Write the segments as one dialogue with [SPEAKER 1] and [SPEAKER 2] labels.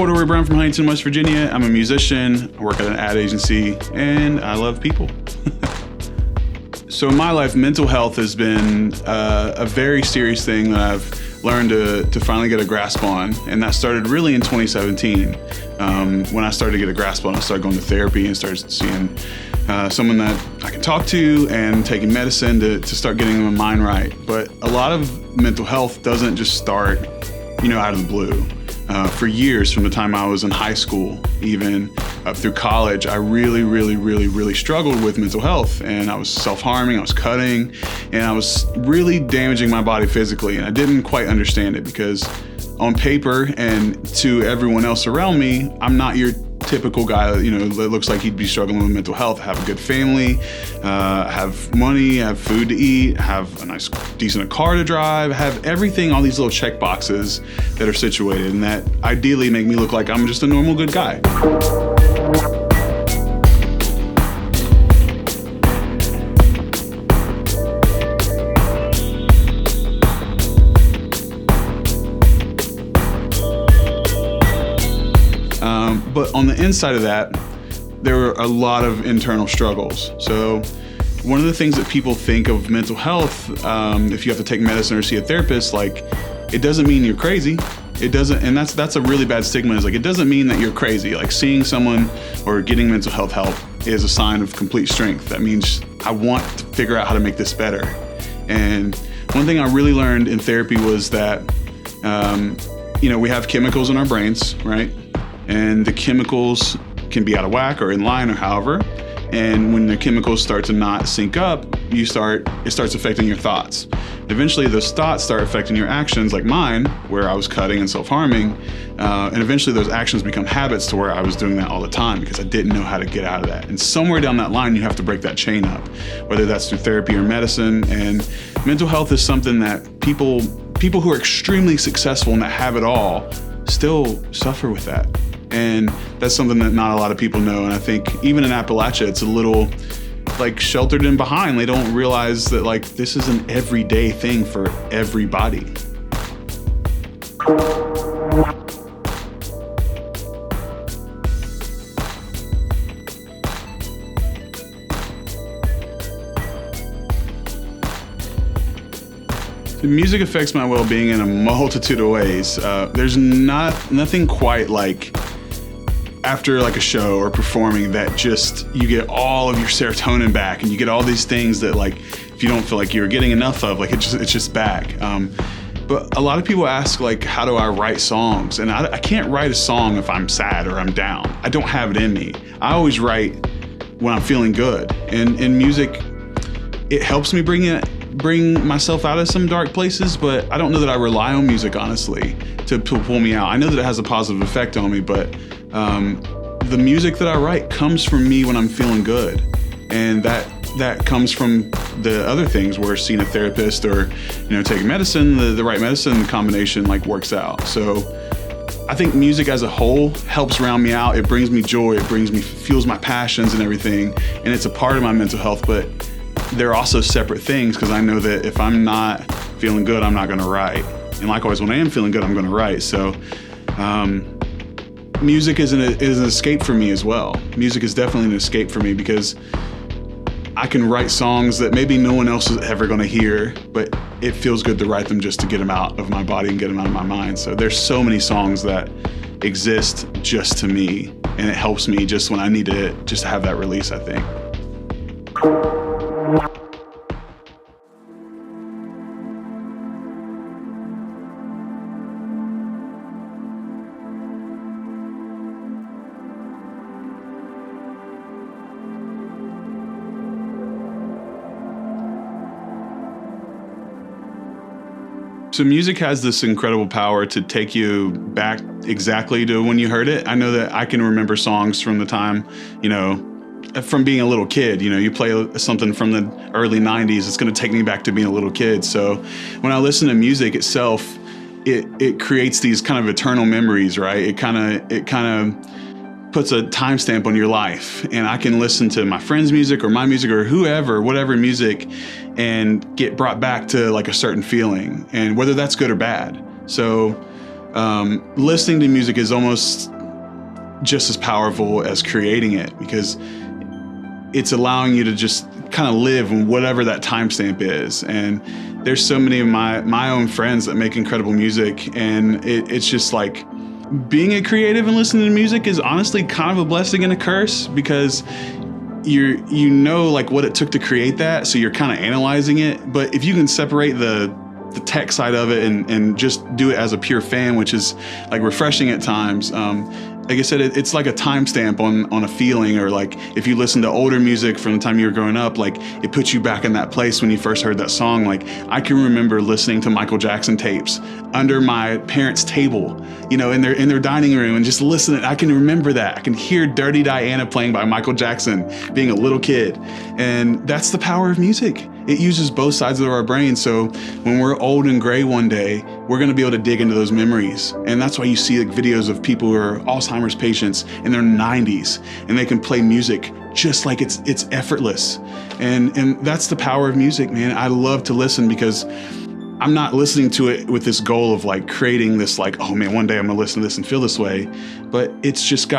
[SPEAKER 1] Corduroy Brown from Huntington, West Virginia. I'm a musician, I work at an ad agency, and I love people. So in my life, mental health has been a very serious thing that I've learned to finally get a grasp on, and that started really in 2017. When I started to get a grasp on it, I started going to therapy and started seeing someone that I can talk to and taking medicine to start getting my mind right. But a lot of mental health doesn't just start, out of the blue. For years, from the time I was in high school, even up through college, I really struggled with mental health, and I was self-harming, I was cutting, and I was really damaging my body physically, and I didn't quite understand it because on paper and to everyone else around me, I'm not your typical guy that looks like he'd be struggling with mental health. I have a good family, have money, have food to eat, have a nice, decent car to drive, have everything, all these little check boxes that are situated and that ideally make me look like I'm just a normal good guy. But on the inside of that, there were a lot of internal struggles. So one of the things that people think of mental health, if you have to take medicine or see a therapist, like it doesn't mean you're crazy. It doesn't, and that's a really bad stigma, is like, it doesn't mean that you're crazy. Like seeing someone or getting mental health help is a sign of complete strength. That means I want to figure out how to make this better. And one thing I really learned in therapy was that, we have chemicals in our brains, right? And the chemicals can be out of whack or in line or however. And when the chemicals start to not sync up, it starts affecting your thoughts. Eventually those thoughts start affecting your actions, like mine, where I was cutting and self-harming. And eventually those actions become habits to where I was doing that all the time because I didn't know how to get out of that. And somewhere down that line, you have to break that chain up, whether that's through therapy or medicine. And mental health is something that people who are extremely successful and that have it all still suffer with that. And that's something that not a lot of people know. And I think even in Appalachia, it's a little like sheltered in behind. They don't realize that like this is an everyday thing for everybody. Music affects my well-being in a multitude of ways. There's nothing quite like after like a show or performing that just you get all of your serotonin back and you get all these things that like if you don't feel like you're getting enough of, like it's just back. But a lot of people ask like, how do I write songs? And I can't write a song if I'm sad or I'm down. I don't have it in me. I always write when I'm feeling good. And in music, it helps me bring myself out of some dark places, but I don't know that I rely on music, honestly, to pull me out. I know that it has a positive effect on me, but the music that I write comes from me when I'm feeling good. And that comes from the other things where seeing a therapist or, taking medicine, the right medicine combination like works out. So I think music as a whole helps round me out. It brings me joy. It fuels my passions and everything. And it's a part of my mental health, but they're also separate things because I know that if I'm not feeling good, I'm not going to write. And likewise, when I am feeling good, I'm going to write. So music is an escape for me as well. Music is definitely an escape for me because I can write songs that maybe no one else is ever going to hear, but it feels good to write them just to get them out of my body and get them out of my mind. So there's so many songs that exist just to me, and it helps me just when I need to just have that release, I think. So music has this incredible power to take you back exactly to when you heard it. I know that I can remember songs from the time, from being a little kid. You play something from the early 90s, it's going to take me back to being a little kid. So when I listen to music itself, it creates these kind of eternal memories, right? It kind of puts a timestamp on your life, and I can listen to my friend's music or my music or whatever music, and get brought back to like a certain feeling, and whether that's good or bad. So listening to music is almost just as powerful as creating it, because it's allowing you to just kind of live in whatever that timestamp is. And there's so many of my own friends that make incredible music, and it's just like being a creative and listening to music is honestly kind of a blessing and a curse, because you know like what it took to create that, so you're kind of analyzing it. But if you can separate the tech side of it and just do it as a pure fan, which is like refreshing at times. Like I said, it's like a timestamp on a feeling, or like if you listen to older music from the time you were growing up, like it puts you back in that place when you first heard that song. Like I can remember listening to Michael Jackson tapes under my parents' table, you know, in their dining room, and just listening. I can remember that. I can hear Dirty Diana playing by Michael Jackson being a little kid. And that's the power of music. It uses both sides of our brain. So when we're old and gray one day, we're going to be able to dig into those memories. And that's why you see like videos of people who are Alzheimer's patients in their 90s, and they can play music just like it's effortless. And that's the power of music, man. I love to listen, because I'm not listening to it with this goal of like creating this like, oh man, one day I'm gonna listen to this and feel this way. But it just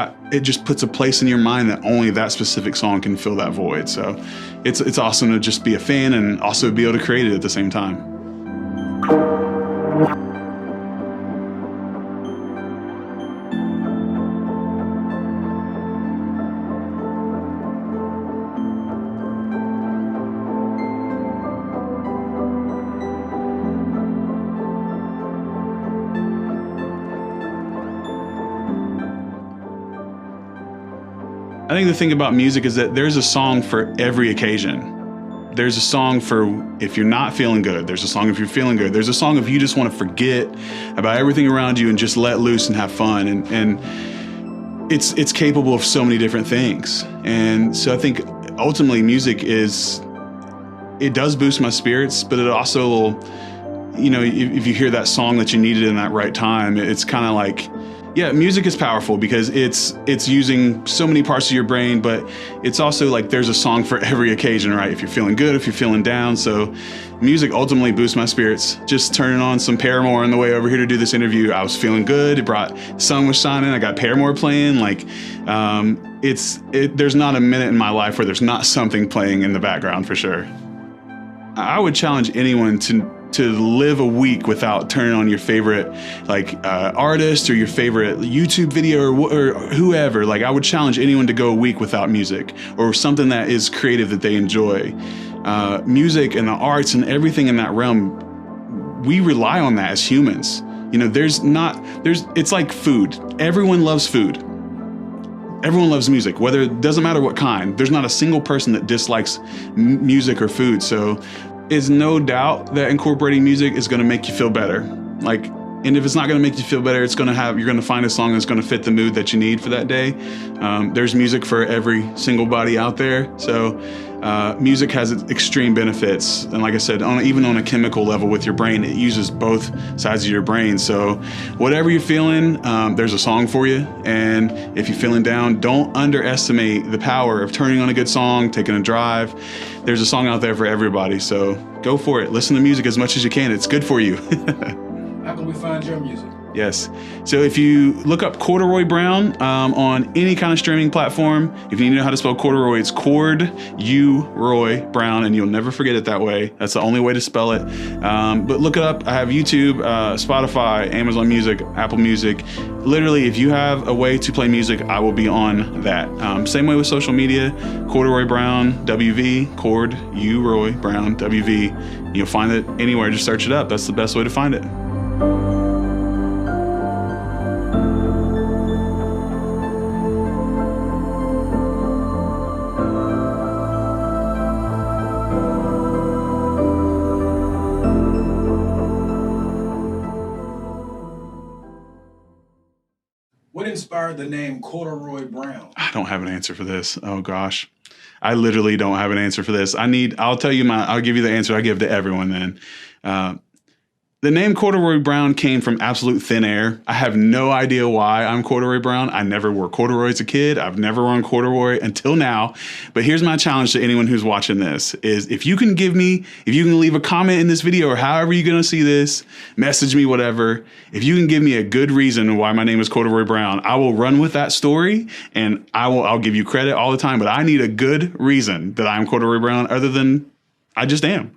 [SPEAKER 1] puts a place in your mind that only that specific song can fill that void. So it's awesome to just be a fan and also be able to create it at the same time. I think the thing about music is that there's a song for every occasion. There's a song for if you're not feeling good. There's a song if you're feeling good. There's a song if you just want to forget about everything around you and just let loose and have fun. And it's capable of so many different things. And so I think ultimately music it does boost my spirits, but it also will, you know, if you hear that song that you needed in that right time, it's kind of like, yeah, music is powerful because it's using so many parts of your brain, but it's also like there's a song for every occasion, right? If you're feeling good, if you're feeling down. So music ultimately boosts my spirits. Just turning on some Paramore on the way over here to do this interview, I was feeling good. Sun was shining. I got Paramore playing. Like, there's not a minute in my life where there's not something playing in the background for sure. I would challenge anyone to live a week without turning on your favorite artist or your favorite YouTube video or whoever. Like I would challenge anyone to go a week without music or something that is creative that they enjoy. Music and the arts and everything in that realm, we rely on that as humans. You know, it's like food. Everyone loves food. Everyone loves music, it doesn't matter what kind. There's not a single person that dislikes music or food. So it's no doubt that incorporating music is going to make you feel better. And if it's not going to make you feel better, you're going to find a song that's going to fit the mood that you need for that day. There's music for every single body out there. So music has its extreme benefits. And like I said, even on a chemical level with your brain, it uses both sides of your brain. So whatever you're feeling, there's a song for you. And if you're feeling down, don't underestimate the power of turning on a good song, taking a drive. There's a song out there for everybody. So go for it. Listen to music as much as you can. It's good for you.
[SPEAKER 2] How can we find your music?
[SPEAKER 1] Yes. So if you look up Corduroy Brown on any kind of streaming platform, if you need to know how to spell corduroy, it's Roy Brown, and you'll never forget it that way. That's the only way to spell it. But look it up. I have YouTube, Spotify, Amazon Music, Apple Music. Literally, if you have a way to play music, I will be on that. Same way with social media, Corduroy Brown, WV, Roy Brown, WV. You'll find it anywhere. Just search it up. That's the best way to find it.
[SPEAKER 2] What inspired the name Corduroy Brown?
[SPEAKER 1] I don't have an answer for this. Oh gosh. I literally don't have an answer for this. I'll give you the answer I give to everyone then. The name Corduroy Brown came from absolute thin air. I have no idea why I'm Corduroy Brown. I never wore corduroy as a kid. I've never worn corduroy until now. But here's my challenge to anyone who's watching this is if you can leave a comment in this video or however you're going to see this, message me, whatever. If you can give me a good reason why my name is Corduroy Brown, I will run with that story and I'll give you credit all the time. But I need a good reason that I'm Corduroy Brown other than I just am.